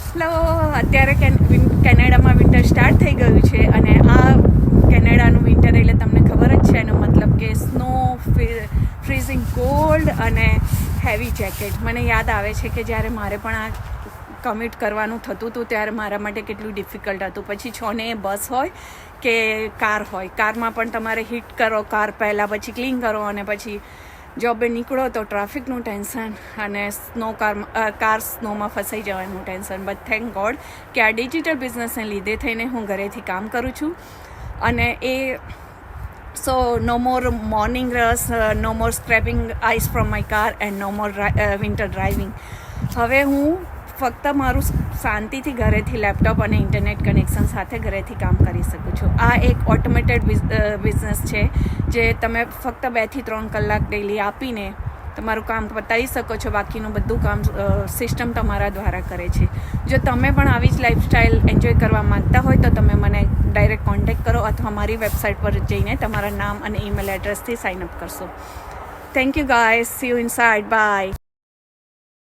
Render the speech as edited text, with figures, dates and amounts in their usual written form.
Hello, અત્યારે કેનેડામાં winter start થઈ ગયું છે અને આ કેનેડાનું વિન્ટર એટલે તમને ખબર જ છે એનો મતલબ કે સ્નો, ફ્રીઝિંગ કોલ્ડ અને હેવી જેકેટ. મને યાદ આવે છે કે જ્યારે મારે પણ આ કમ્યુટ કરવાનું થતું હતું ત્યારે મારા માટે કેટલું ડિફિકલ્ટ હતું. પછી છોને બસ હોય કે કાર હોય, કારમાં પણ તમારે હીટ કરો કાર પહેલાં, પછી ક્લીન કરો અને પછી જોબે નીકળો તો ટ્રાફિકનું ટેન્શન અને કાર સ્નોમાં ફસાઈ જવાનું ટેન્શન. બટ થેન્ક ગોડ કે આ ડિજિટલ બિઝનેસને લીધે થઈને હું ઘરેથી કામ કરું છું અને નો more morning rush, no more scraping ice from my car and no more winter driving. હવે હું ફક્ત મારું શાંતિથી ઘરેથી લેપટોપ અને ઇન્ટરનેટ કનેક્શન સાથે ઘરેથી કામ કરી શકું છું. આ એક ઓટોમેટેડ બિઝનેસ છે જે તમે ફક્ત 2 થી 3 કલાક ડેલી આપીને તમારું કામ પતાવી શકો છો. બાકીનું બધું કામ સિસ્ટમ તમારા દ્વારા કરે છે. જો તમે પણ આવી જ લાઈફસ્ટાઈલ એન્જોય કરવા માગતા હોય તો તમે મને ડાયરેક્ટ કોન્ટેક્ટ કરો અથવા મારી વેબસાઇટ પર જઈને તમારા નામ અને ઈમેલ એડ્રેસથી સાઇન અપ કરશો. Thank you guys, see you inside, by.